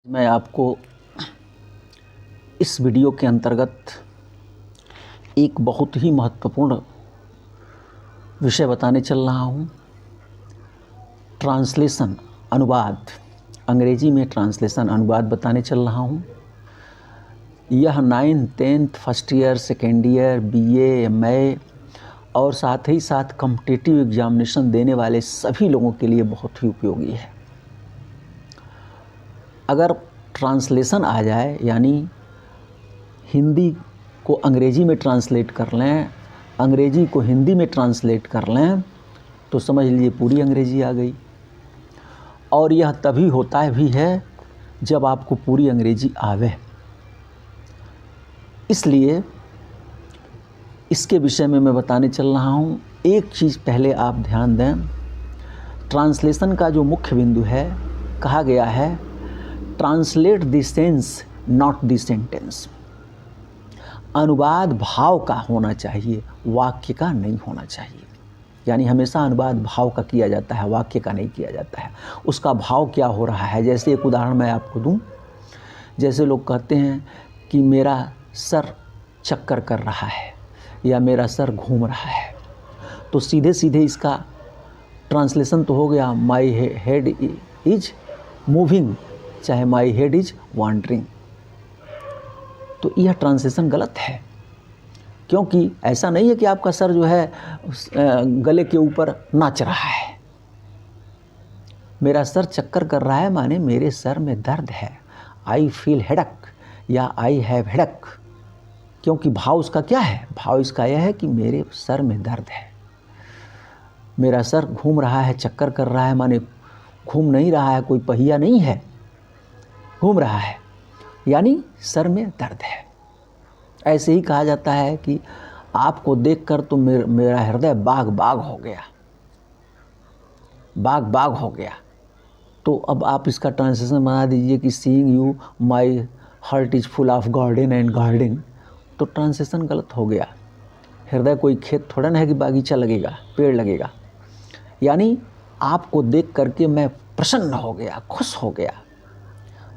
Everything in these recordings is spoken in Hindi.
मैं आपको इस वीडियो के अंतर्गत एक बहुत ही महत्वपूर्ण विषय बताने चल रहा हूँ। ट्रांसलेशन, अनुवाद, अंग्रेजी में ट्रांसलेशन अनुवाद बताने चल रहा हूँ। यह 9th 10th first year, second year, BA, MA और साथ ही साथ कॉम्पिटिटिव एग्जामिनेशन देने वाले सभी लोगों के लिए बहुत ही उपयोगी है। अगर ट्रांसलेशन आ जाए, यानी हिंदी को अंग्रेजी में ट्रांसलेट कर लें, अंग्रेजी को हिंदी में ट्रांसलेट कर लें, तो समझ लीजिए पूरी अंग्रेजी आ गई। और यह तभी होता भी है जब आपको पूरी अंग्रेजी आवे। इसलिए इसके विषय में मैं बताने चल रहा हूँ। एक चीज़ पहले आप ध्यान दें, ट्रांसलेशन का जो मुख्य बिंदु है, कहा गया है translate the sense not the sentence. अनुवाद भाव का होना चाहिए, वाक्य का नहीं होना चाहिए। यानी हमेशा अनुवाद भाव का किया जाता है, वाक्य का नहीं किया जाता है। उसका भाव क्या हो रहा है, जैसे एक उदाहरण मैं आपको दूं। जैसे लोग कहते हैं कि मेरा सर चक्कर कर रहा है या मेरा सर घूम रहा है, तो सीधे सीधे इसका ट्रांसलेशन तो हो गया माई हेड इज मूविंग, चाहे माई हेड इज वॉन्डरिंग। तो यह ट्रांसलेशन गलत है, क्योंकि ऐसा नहीं है कि आपका सर जो है गले के ऊपर नाच रहा है। मेरा सर चक्कर कर रहा है माने मेरे सर में दर्द है, आई फील हेडक या आई हैव हेडक। क्योंकि भाव उसका क्या है, भाव इसका यह है कि मेरे सर में दर्द है। मेरा सर घूम रहा है, चक्कर कर रहा है माने घूम नहीं रहा है, कोई पहिया नहीं है, घूम रहा है, यानी सर में दर्द है। ऐसे ही कहा जाता है कि आपको देखकर तो मेरा हृदय बाग बाग हो गया, बाग बाग हो गया। तो अब आप इसका ट्रांसलेशन बना दीजिए कि seeing you my heart is full of garden and garden. तो ट्रांसलेशन गलत हो गया। हृदय कोई खेत थोड़ा ना है कि बागीचा लगेगा, पेड़ लगेगा। यानी आपको देख करके मैं प्रसन्न हो गया, खुश हो गया।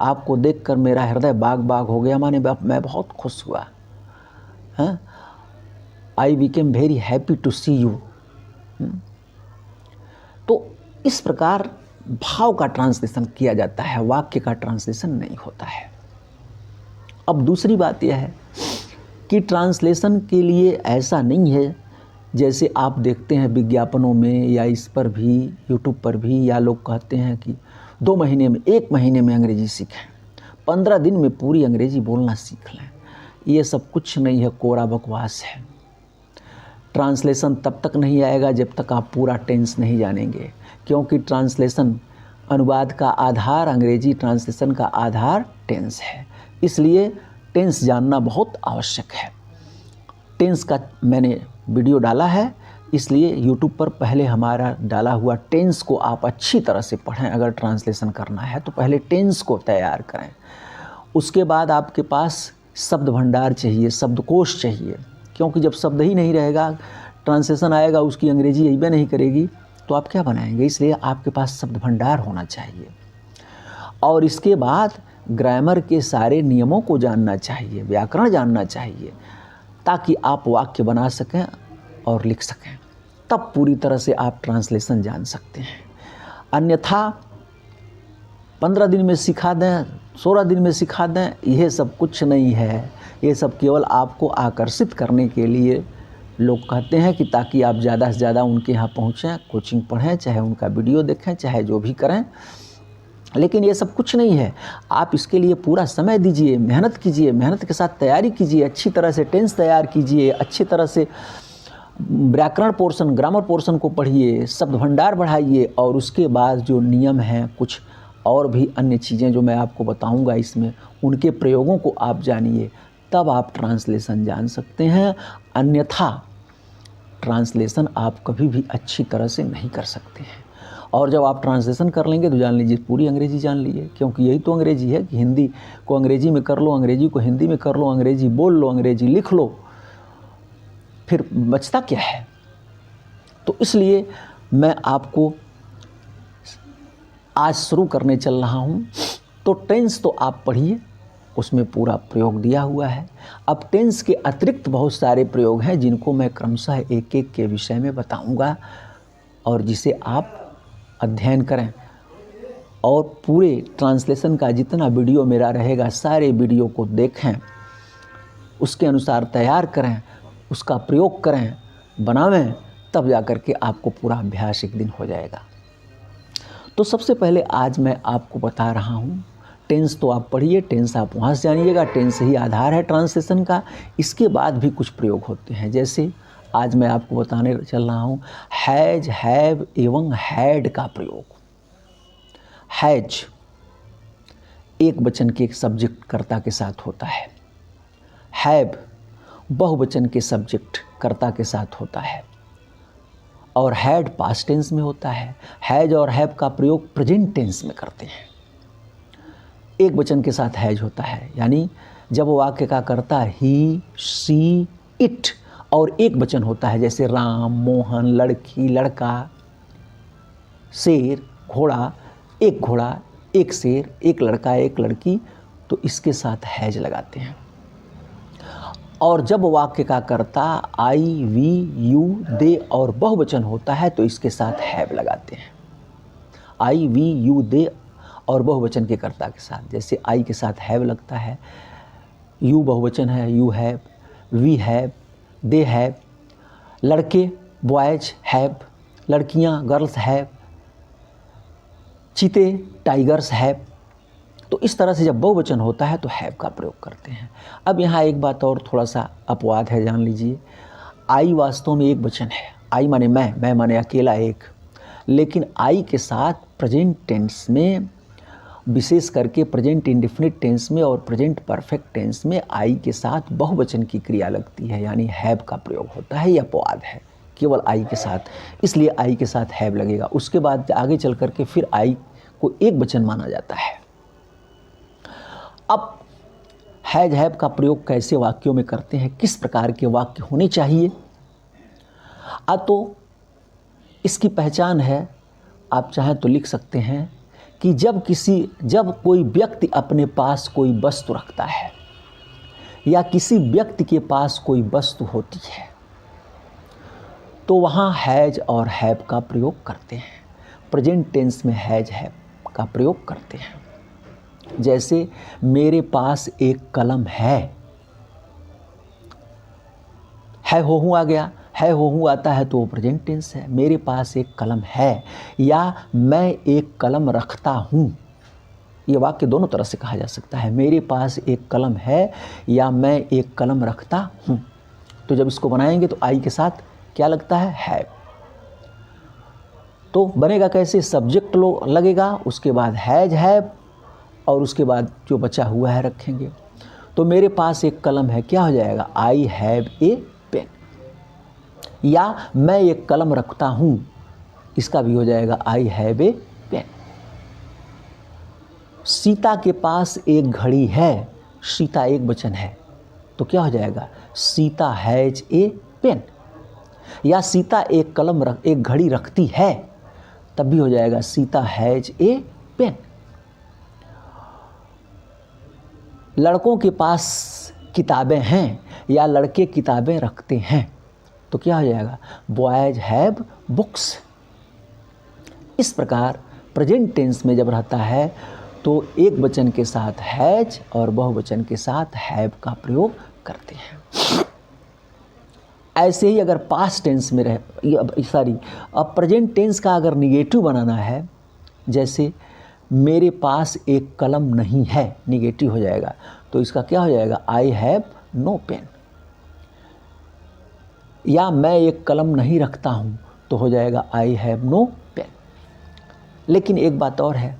आपको देखकर मेरा हृदय बाग बाग हो गया माने मैं बहुत खुश हुआ। हाँ, I became very happy to see you. तो इस प्रकार भाव का ट्रांसलेशन किया जाता है, वाक्य का ट्रांसलेशन नहीं होता है। अब दूसरी बात यह है कि ट्रांसलेशन के लिए ऐसा नहीं है, जैसे आप देखते हैं विज्ञापनों में या इस पर भी, यूट्यूब पर भी, या लोग कहते हैं कि 2 महीने में, 1 महीने में अंग्रेजी सीखें, 15 दिन में पूरी अंग्रेजी बोलना सीख लें। ये सब कुछ नहीं है, कोरा बकवास है। ट्रांसलेशन तब तक नहीं आएगा जब तक आप पूरा टेंस नहीं जानेंगे, क्योंकि ट्रांसलेशन, अनुवाद का आधार, अंग्रेजी ट्रांसलेशन का आधार टेंस है। इसलिए टेंस जानना बहुत आवश्यक है। टेंस का मैंने वीडियो डाला है, इसलिए यूट्यूब पर पहले हमारा डाला हुआ टेंस को आप अच्छी तरह से पढ़ें। अगर ट्रांसलेशन करना है तो पहले टेंस को तैयार करें। उसके बाद आपके पास शब्द भंडार चाहिए, शब्दकोश चाहिए, क्योंकि जब शब्द ही नहीं रहेगा, ट्रांसलेशन आएगा, उसकी अंग्रेजी अइबे नहीं करेगी, तो आप क्या बनाएंगे। इसलिए आपके पास शब्द भंडार होना चाहिए। और इसके बाद ग्रामर के सारे नियमों को जानना चाहिए, व्याकरण जानना चाहिए, ताकि आप वाक्य बना सकें और लिख सकें। तब पूरी तरह से आप ट्रांसलेशन जान सकते हैं। अन्यथा 15 दिन में सिखा दें, 16 दिन में सिखा दें, यह सब कुछ नहीं है। ये सब केवल आपको आकर्षित करने के लिए लोग कहते हैं कि ताकि आप ज़्यादा से ज़्यादा उनके यहाँ पहुँचें, कोचिंग पढ़ें, चाहे उनका वीडियो देखें, चाहे जो भी करें। लेकिन ये सब कुछ नहीं है। आप इसके लिए पूरा समय दीजिए, मेहनत कीजिए, मेहनत के साथ तैयारी कीजिए, अच्छी तरह से टेंस तैयार कीजिए, अच्छी तरह से व्याकरण पोर्शन, ग्रामर पोर्शन को पढ़िए, शब्द भंडार बढ़ाइए, और उसके बाद जो नियम हैं, कुछ और भी अन्य चीज़ें जो मैं आपको बताऊंगा इसमें, उनके प्रयोगों को आप जानिए, तब आप ट्रांसलेशन जान सकते हैं। अन्यथा ट्रांसलेशन आप कभी भी अच्छी तरह से नहीं कर सकते हैं। और जब आप ट्रांसलेशन कर लेंगे तो जान लीजिए पूरी अंग्रेजी जान लीजिए, क्योंकि यही तो अंग्रेजी है कि हिंदी को अंग्रेजी में कर लो, अंग्रेजी को हिंदी में कर लो, अंग्रेजी बोल लो, अंग्रेजी लिख लो, फिर बचता क्या है। तो इसलिए मैं आपको आज शुरू करने चल रहा हूँ तो टेंस तो आप पढ़िए, उसमें पूरा प्रयोग दिया हुआ है। अब टेंस के अतिरिक्त बहुत सारे प्रयोग हैं जिनको मैं क्रमशः एक एक के विषय में बताऊंगा और जिसे आप अध्ययन करें और पूरे ट्रांसलेशन का जितना वीडियो मेरा रहेगा सारे वीडियो को देखें, उसके अनुसार तैयार करें, उसका प्रयोग करें, बनावें, तब जा कर के आपको पूरा अभ्यास एक दिन हो जाएगा। तो सबसे पहले आज मैं आपको बता रहा हूँ, टेंस तो आप पढ़िए, टेंस आप वहाँ से जानिएगा, टेंस ही आधार है ट्रांसलेशन का। इसके बाद भी कुछ प्रयोग होते हैं, जैसे आज मैं आपको बताने चल रहा हूँ हैज, हैव एवं हैड का प्रयोग। हैज एक वचन के सब्जेक्ट कर्ता के साथ होता है, हैव बहुवचन के सब्जेक्ट कर्ता के साथ होता है, और हैड पास्ट टेंस में होता है। हैज और हैव का प्रयोग प्रेजेंट टेंस में करते हैं। एक वचन के साथ हैज होता है, यानी जब वाक्य का कर्ता ही, शी, इट, और एक वचन होता है जैसे राम, मोहन, लड़की, लड़का, शेर, घोड़ा, एक शेर, एक लड़का, एक लड़की, तो इसके साथ हैज लगाते हैं। और जब वाक्य का कर्ता आई, वी, यू, दे और बहुवचन होता है तो इसके साथ हैव लगाते हैं। आई, वी, यू, दे और बहुवचन के कर्ता के साथ, जैसे आई के साथ हैव लगता है, यू बहुवचन है, you have, we have, they have, लड़के बॉयज हैव, लड़कियां गर्ल्स हैव, चीते टाइगर्स हैव। तो इस तरह से जब बहुवचन होता है तो हैव का प्रयोग करते हैं। अब यहाँ एक बात और थोड़ा सा अपवाद है, जान लीजिए। आई वास्तव में एक वचन है, आई माने मैं माने अकेला एक, लेकिन आई के साथ प्रेजेंट टेंस में, विशेष करके प्रेजेंट इंडेफिनिट टेंस में और प्रेजेंट परफेक्ट टेंस में आई के साथ बहुवचन की क्रिया लगती है, यानी हैव का प्रयोग होता है। यह अपवाद है केवल आई के साथ, इसलिए आई के साथ हैव लगेगा। उसके बाद आगे चल करके फिर आई को एक वचन माना जाता है। अब हैज, हैव का प्रयोग कैसे वाक्यों में करते हैं, किस प्रकार के वाक्य होने चाहिए, तो इसकी पहचान है, आप चाहें तो लिख सकते हैं कि जब कोई व्यक्ति अपने पास कोई वस्तु रखता है या किसी व्यक्ति के पास कोई वस्तु होती है तो वहाँ हैज और हैव का प्रयोग करते हैं। प्रेजेंट टेंस में हैज, हैव का प्रयोग करते हैं। जैसे मेरे पास एक कलम है हो हूँ आ गया, है हो हूँ आता है तो वो प्रेजेंट टेंस है। मेरे पास एक कलम है या मैं एक कलम रखता हूँ, ये वाक्य दोनों तरह से कहा जा सकता है। मेरे पास एक कलम है या मैं एक कलम रखता हूँ, तो जब इसको बनाएंगे तो आई के साथ क्या लगता है, हैव। तो बनेगा कैसे, सब्जेक्ट लगेगा, उसके बाद हैज, हैव, और उसके बाद जो बचा हुआ है रखेंगे। तो मेरे पास एक कलम है, क्या हो जाएगा, आई हैव ए पेन। या मैं एक कलम रखता हूँ, इसका भी हो जाएगा I have a pen. Sita के पास एक घड़ी है, सीता एक वचन है, तो क्या हो जाएगा, सीता हैज ए पेन। या सीता एक घड़ी रखती है, तब भी हो जाएगा सीता हैज ए पेन। लड़कों के पास किताबें हैं या लड़के किताबें रखते हैं, तो क्या हो जाएगा, बॉयज हैव बुक्स। इस प्रकार प्रेजेंट टेंस में जब रहता है तो एक वचन के साथ हैज और बहुवचन के साथ हैव का प्रयोग करते हैं। ऐसे ही अगर पास्ट टेंस में अब प्रेजेंट टेंस का अगर निगेटिव बनाना है, जैसे मेरे पास एक कलम नहीं है, निगेटिव हो जाएगा, तो इसका क्या हो जाएगा, आई हैव नो पेन। या मैं एक कलम नहीं रखता हूँ, तो हो जाएगा आई हैव नो पेन। लेकिन एक बात और है,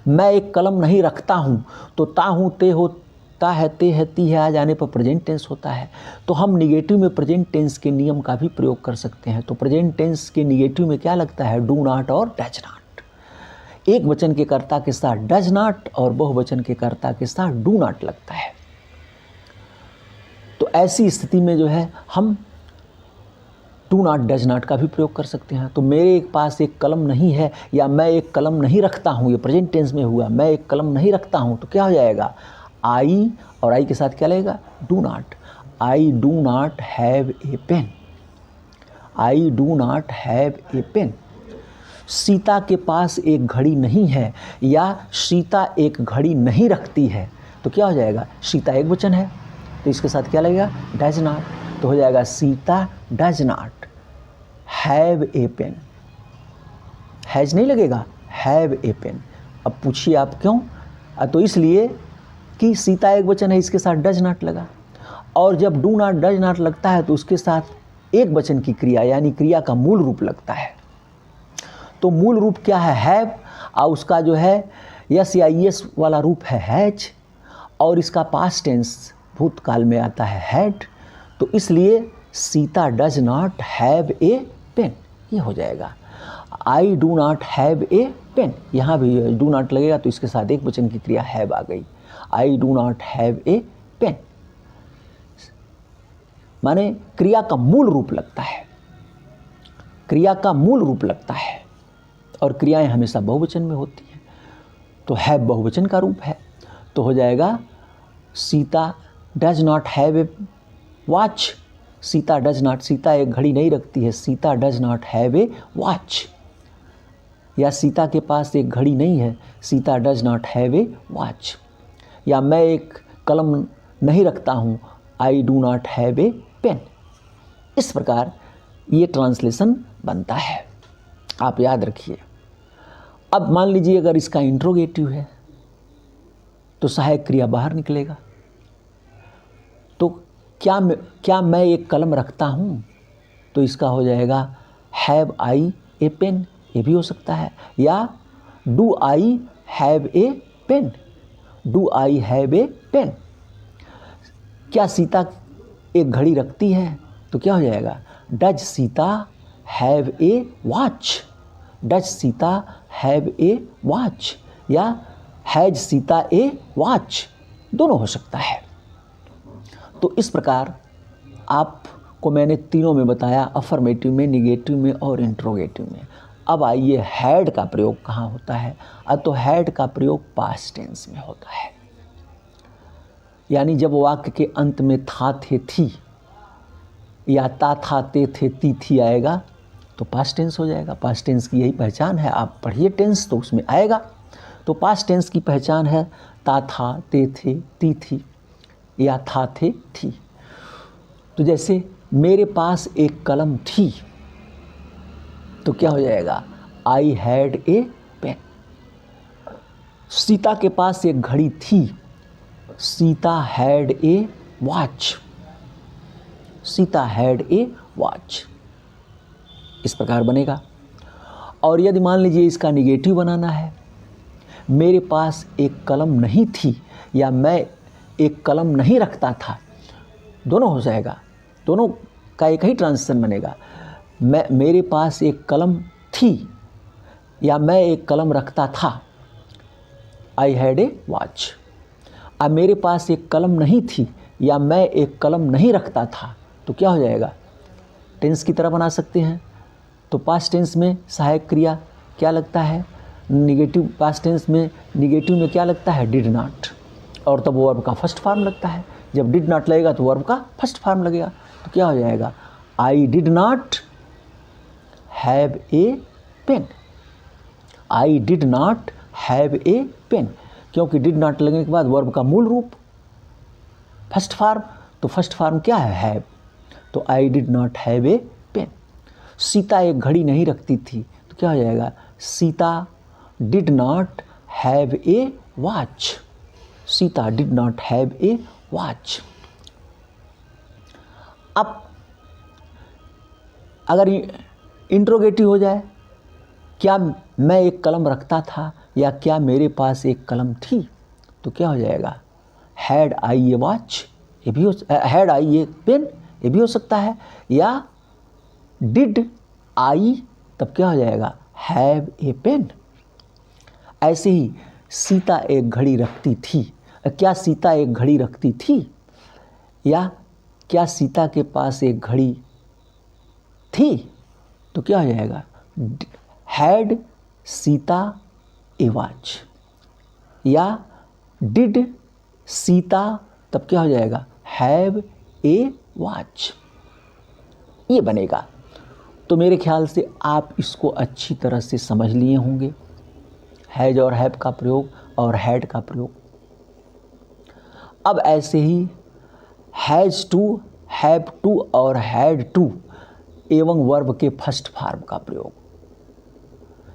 मैं एक कलम नहीं रखता हूँ, तो ता हूँ, ते होता है, ते है, ती है, आ जाने पर प्रेजेंट टेंस होता है। तो हम निगेटिव में प्रेजेंट टेंस के नियम का भी प्रयोग कर सकते हैं। तो प्रेजेंट टेंस के निगेटिव में क्या लगता है, डू नॉट और डज नॉट। एक वचन के कर्ता के साथ डज नॉट और बहुवचन के कर्ता के साथ डू नॉट लगता है। तो ऐसी स्थिति में जो है हम डू नॉट डज नॉट का भी प्रयोग कर सकते हैं। तो मेरे पास एक कलम नहीं है या मैं एक कलम नहीं रखता हूँ, ये प्रेजेंट टेंस में हुआ, मैं एक कलम नहीं रखता हूँ, तो क्या हो जाएगा, आई और आई के साथ क्या लगेगा, do not. I do not have a pen, I do not have a pen. Sita के पास एक घड़ी नहीं है या सीता एक घड़ी नहीं रखती है, तो क्या हो जाएगा, सीता एक वचन है तो इसके साथ क्या लगेगा, डज नॉट, तो हो जाएगा Sita does not have a pen. Has नहीं लगेगा, हैव ए पेन। अब पूछिए आप क्यों, तो इसलिए कि सीता एक वचन है, इसके साथ डज नॉट लगा, और जब डू नॉट डज नॉट लगता है तो उसके साथ एक वचन की क्रिया यानी क्रिया का मूल रूप लगता है। तो मूल रूप क्या है, हैव, और उसका जो है यस या यस वाला रूप है हैज, और इसका पास्ट टेंस भूतकाल में आता है हैड, तो इसलिए Sita does not have a pen, ये हो जाएगा। I do not have a pen, यहाँ भी डू नॉट लगेगा तो इसके साथ एक वचन की क्रिया हैव आ गई, I do not have a pen, माने क्रिया का मूल रूप लगता है, क्रिया का मूल रूप लगता है, और क्रियाएं हमेशा बहुवचन में होती हैं, तो हैव बहुवचन का रूप है, तो हो जाएगा Sita does not have a watch, Sita does not, Sita एक घड़ी नहीं रखती है, Sita does not have a watch, या सीता के पास एक घड़ी नहीं है, Sita does not have a watch, या मैं एक कलम नहीं रखता हूँ, I do not have a pen. इस प्रकार ये ट्रांसलेशन बनता है, आप याद रखिए। अब मान लीजिए अगर इसका इंट्रोगेटिव है तो सहायक क्रिया बाहर निकलेगा, तो क्या मैं एक कलम रखता हूँ, तो इसका हो जाएगा हैव आई ए पेन, ये भी हो सकता है, या do I have a pen, do I have a pen. क्या सीता एक घड़ी रखती है, तो क्या हो जाएगा, does Sita have a watch, does Sita have a watch, या हैज सीता ए वॉच, दोनों हो सकता है। तो इस प्रकार आपको मैंने तीनों में बताया, अफर्मेटिव में, निगेटिव में और इंट्रोगेटिव में। अब आइए हैड का प्रयोग कहाँ होता है, तो हैड का प्रयोग पास्ट टेंस में होता है, यानी जब वाक्य के अंत में था थे थी या ता था ते थे ती थी आएगा तो पास्ट टेंस हो जाएगा। पास्ट टेंस की यही पहचान है, आप पढ़िए टेंस तो उसमें आएगा। तो पास्ट टेंस की पहचान है ता था ते थे ती थी या था थे थी। तो जैसे मेरे पास एक कलम थी, तो क्या हो जाएगा, I had a pen. Sita के पास एक घड़ी थी, Sita had a watch, Sita had a watch, इस प्रकार बनेगा। और यदि मान लीजिए इसका निगेटिव बनाना है, मेरे पास एक कलम नहीं थी या मैं एक कलम नहीं रखता था, दोनों हो जाएगा, दोनों का एक ही ट्रांजिशन बनेगा। मेरे पास एक कलम थी या मैं एक कलम रखता था, आई हैड ए वॉच। अब मेरे पास एक कलम नहीं थी या मैं एक कलम नहीं रखता था, तो क्या हो जाएगा, टेंस की तरह बना सकते हैं। तो पास्ट टेंस में सहायक क्रिया क्या लगता है, निगेटिव, पास्ट टेंस में निगेटिव में क्या लगता है, डिड नॉट, और तब वर्ब का फर्स्ट फॉर्म लगता है। जब डिड नॉट लगेगा तो वर्ब का फर्स्ट फॉर्म लगेगा, तो क्या हो जाएगा, I did not have a pen, I did not have a pen, क्योंकि डिड नॉट लगने के बाद वर्ब का मूल रूप फर्स्ट फॉर्म, तो फर्स्ट फॉर्म क्या है, हैव, तो I did not have a pen. Sita एक घड़ी नहीं रखती थी, तो क्या हो जाएगा, Sita did not have a watch, Sita did not have a watch. अब अगर इंट्रोगेटिव हो जाए, क्या मैं एक कलम रखता था या क्या मेरे पास एक कलम थी, तो क्या हो जाएगा, हैड आई ए वॉच, ये भी हो, हैड आई ए पेन, ये भी हो सकता है, या डिड आई, तब क्या हो जाएगा, हैव ए पेन। ऐसे ही सीता एक घड़ी रखती थी, क्या सीता एक घड़ी रखती थी, या क्या सीता के पास एक घड़ी थी, तो क्या हो जाएगा, हैड सीता ए वॉच, या डिड सीता, तब क्या हो जाएगा, हैव ए वॉच, ये बनेगा। तो मेरे ख्याल से आप इसको अच्छी तरह से समझ लिए होंगे, हैज और हैव का प्रयोग और हैड का प्रयोग। अब ऐसे ही हैज़ टू, हैव टू और हैड टू एवं वर्ब के फर्स्ट फॉर्म का प्रयोग,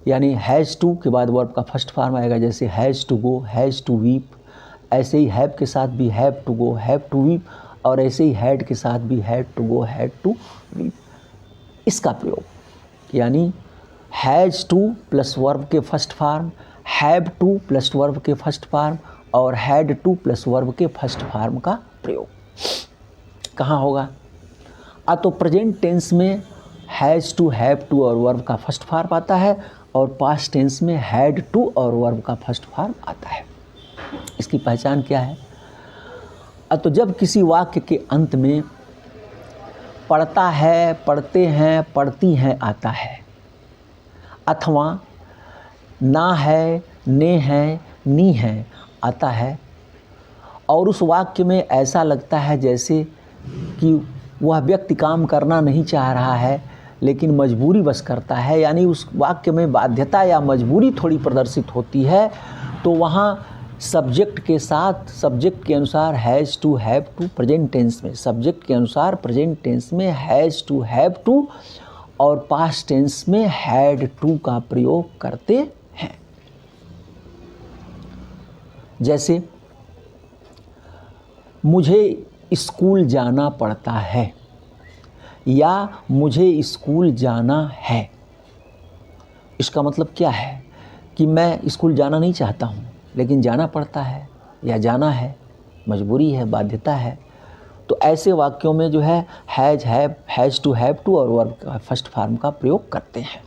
यानी हैज़ टू के बाद वर्ब का फर्स्ट फॉर्म आएगा, जैसे has to go, has to weep. ऐसे ही हैव के साथ भी have to go, have to weep, और ऐसे ही हैड के साथ भी had to go, had to weep, इसका प्रयोग। यानी हैज़ टू प्लस वर्ब के first form, have to plus verb के फर्स्ट फॉर्म और हैड टू प्लस वर्ब के फर्स्ट फॉर्म का प्रयोग कहाँ होगा? तो प्रेजेंट टेंस में हैज़ टू, हैव टू और वर्ब का फर्स्ट फॉर्म आता है, और पास्ट टेंस में हैड टू और वर्ब का फर्स्ट फॉर्म आता है। इसकी पहचान क्या है? तो जब किसी वाक्य के अंत में पढ़ता है, पढ़ते हैं, पढ़ती हैं आता है, अथवा ना है, ने है, नी है आता है, और उस वाक्य में ऐसा लगता है जैसे कि वह व्यक्ति काम करना नहीं चाह रहा है लेकिन मजबूरी बस करता है, यानी उस वाक्य में बाध्यता या मजबूरी थोड़ी प्रदर्शित होती है, तो वहाँ सब्जेक्ट के साथ, सब्जेक्ट के अनुसार has to, have to, present tense में सब्जेक्ट के अनुसार प्रेजेंट टेंस में हैज़ टू, हैव टू और पास्ट टेंस में हैड टू का प्रयोग करते हैं। जैसे मुझे स्कूल जाना पड़ता है या मुझे स्कूल जाना है। इसका मतलब क्या है कि मैं स्कूल जाना नहीं चाहता हूँ लेकिन जाना पड़ता है, या जाना है, मजबूरी है, बाध्यता है। तो ऐसे वाक्यों में जो है has, have, has to, have to और वर्ब का फर्स्ट फॉर्म का प्रयोग करते हैं।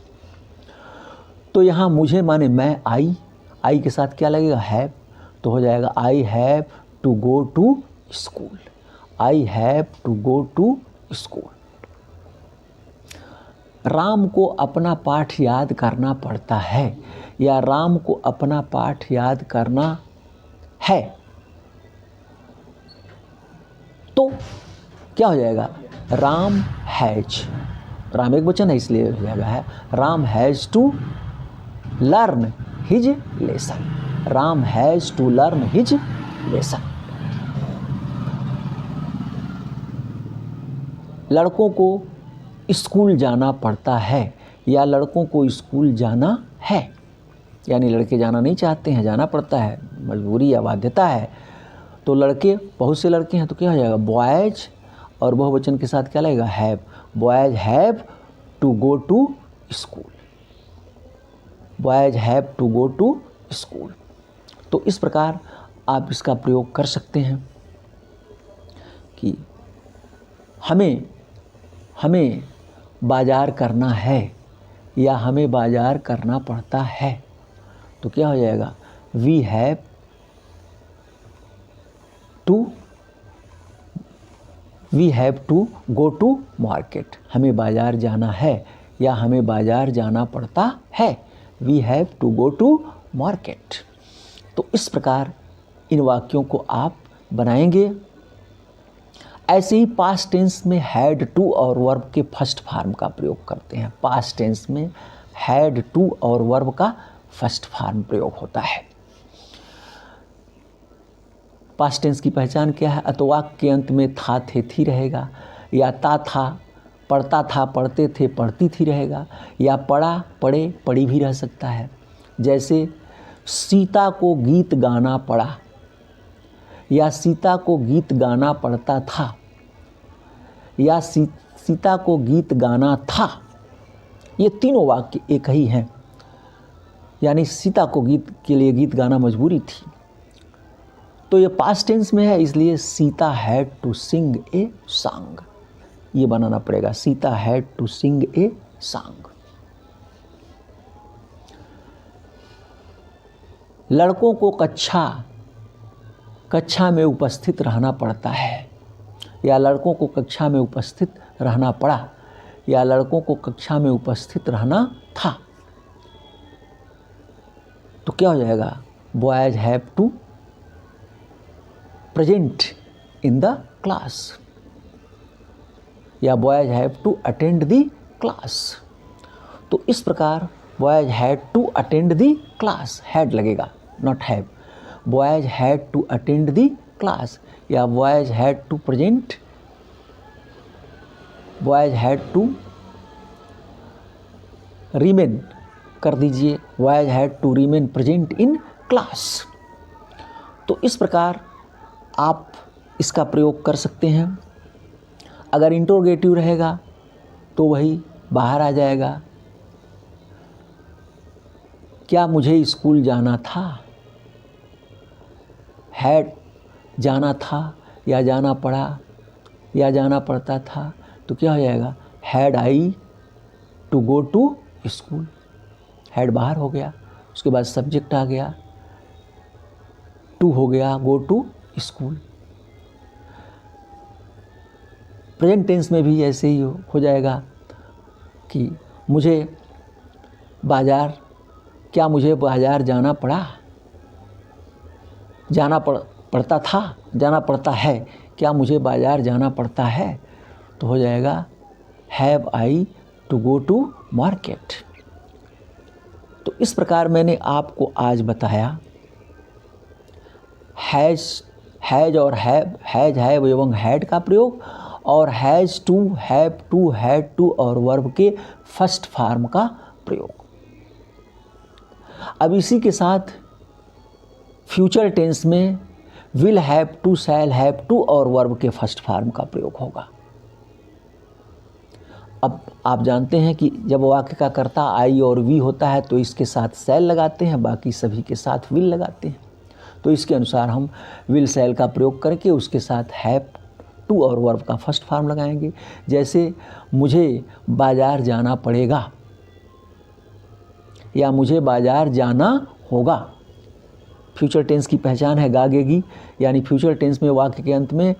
तो यहाँ मुझे माने मैं, आई के साथ क्या लगेगा, हैव, तो हो जाएगा I have to go to school, I have to go to school. Ram को अपना पाठ याद करना पड़ता है या राम को अपना पाठ याद करना है, तो क्या हो जाएगा, राम हैज, राम एक वचन है इसलिए हो जाएगा है, Ram has to learn his lesson, Ram has to learn his lesson. लड़कों को स्कूल जाना पड़ता है या लड़कों को स्कूल जाना है, यानी लड़के जाना नहीं चाहते हैं, जाना पड़ता है, मजबूरी या बाध्यता है। तो लड़के, बहुत से लड़के हैं, तो क्या हो जाएगा, बॉयज, और बहुवचन के साथ क्या लगेगा, have, boys have to go to school, boys have to go to school. तो इस प्रकार आप इसका प्रयोग कर सकते हैं कि हमें बाजार करना है या हमें बाजार करना पड़ता है, तो क्या हो जाएगा, we have to go to market, हमें बाजार जाना है या हमें बाजार जाना पड़ता है, we have to go to market. तो इस प्रकार इन वाक्यों को आप बनाएंगे। ऐसे ही पास्ट टेंस में हैड टू और वर्ब के फर्स्ट फॉर्म का प्रयोग करते हैं। पास्ट टेंस में हैड टू और वर्ब का फर्स्ट फॉर्म प्रयोग होता है। पास्ट टेंस की पहचान क्या है? तो वाक्य के अंत में था, थे, थी रहेगा, या ता था, पढ़ता था, पढ़ते थे, पढ़ती थी रहेगा, या पढ़ा, पढ़े, पढ़ी भी रह सकता है। जैसे सीता को गीत गाना पड़ा या सीता को गीत गाना पड़ता था या सीता को गीत गाना था, ये तीनों वाक्य एक ही हैं, यानी सीता को गीत के लिए गीत गाना मजबूरी थी। तो ये पास्ट टेंस में है, इसलिए Sita had to sing a song, ये बनाना पड़ेगा, Sita had to sing a song. लड़कों को कक्षा में उपस्थित रहना पड़ता है या लड़कों को कक्षा में उपस्थित रहना पड़ा, या लड़कों को कक्षा में उपस्थित रहना था। तो क्या हो जाएगा, boys have to present in the class या boys have to attend the class. तो इस प्रकार boys had to attend the class, had लगेगा not have. Boys had to attend the class या boys had to present, boys had to remain कर दीजिए, boys had to remain present in class. तो इस प्रकार आप इसका प्रयोग कर सकते हैं। अगर इंट्रोगेटिव रहेगा तो वही बाहर आ जाएगा, क्या मुझे स्कूल जाना था, हैड जाना था या जाना पड़ा या जाना पड़ता था, तो क्या हो जाएगा, had I to go to school. Had बाहर हो गया, उसके बाद सब्जेक्ट आ गया, टू हो गया, go to school. Present tense में भी ऐसे ही हो जाएगा कि मुझे बाजार, क्या मुझे बाजार जाना पड़ा, जाना पड़ता था, जाना पड़ता है, क्या मुझे बाजार जाना पड़ता है, तो हो जाएगा have I to go to market. तो इस प्रकार मैंने आपको आज बताया हैज और हैज हैव एवं हैड का प्रयोग और has to, have to, had to और वर्ब के फर्स्ट फॉर्म का प्रयोग। अब इसी के साथ फ्यूचर टेंस में will have to, shall have to और वर्ब के फर्स्ट फॉर्म का प्रयोग होगा। अब आप जानते हैं कि जब वाक्य का कर्ता आई और वी होता है तो इसके साथ शैल लगाते हैं, बाकी सभी के साथ विल लगाते हैं। तो इसके अनुसार हम विल शैल का प्रयोग करके उसके साथ हैव टू और वर्ब का फर्स्ट फॉर्म लगाएंगे। जैसे मुझे बाजार जाना पड़ेगा या मुझे बाजार जाना होगा। फ्यूचर टेंस की पहचान है गागेगी, यानी फ्यूचर टेंस में वाक्य के अंत में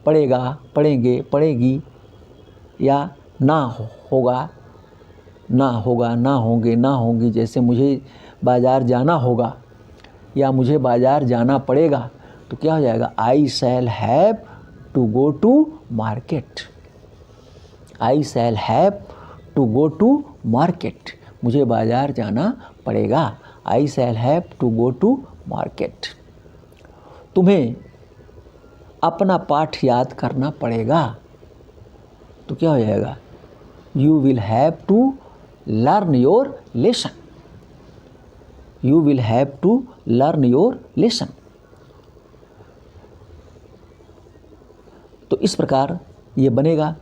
पड़ेगा, पढ़ेंगे, पढ़ेगी या ना होगा, ना होगा, ना होंगे, ना होंगी। जैसे मुझे बाजार जाना होगा या मुझे बाजार जाना पड़ेगा, तो क्या हो जाएगा, I shall have to go to market. I shall have to go to market, मुझे बाजार जाना पड़ेगा। I shall have to go to market. तुम्हें अपना पाठ याद करना पड़ेगा, तो क्या हो जाएगा, you will have to learn your lesson. You will have to learn your lesson. तो इस प्रकार ये बनेगा।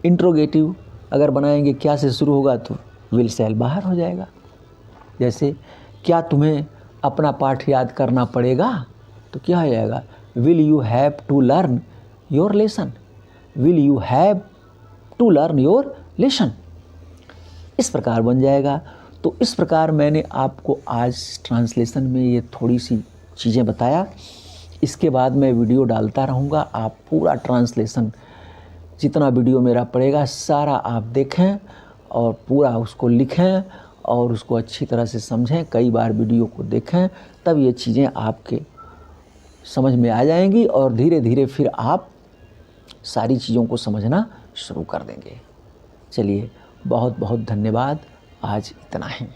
इंट्रोगेटिव अगर बनाएंगे क्या से शुरू होगा, तो विल शैल बाहर हो जाएगा। जैसे क्या तुम्हें अपना पाठ याद करना पड़ेगा, तो क्या हो जाएगा, will you have to learn your lesson. Will you have to learn your lesson. इस प्रकार बन जाएगा। तो इस प्रकार मैंने आपको आज ट्रांसलेशन में ये थोड़ी सी चीज़ें बताया। इसके बाद मैं वीडियो डालता रहूँगा। आप पूरा ट्रांसलेशन जितना वीडियो मेरा पड़ेगा सारा आप देखें और पूरा उसको लिखें और उसको अच्छी तरह से समझें। कई बार वीडियो को देखें, तब ये चीज़ें आपके समझ में आ जाएंगी और धीरे धीरे फिर आप सारी चीज़ों को समझना शुरू कर देंगे। चलिए, बहुत बहुत धन्यवाद। आज इतना ही।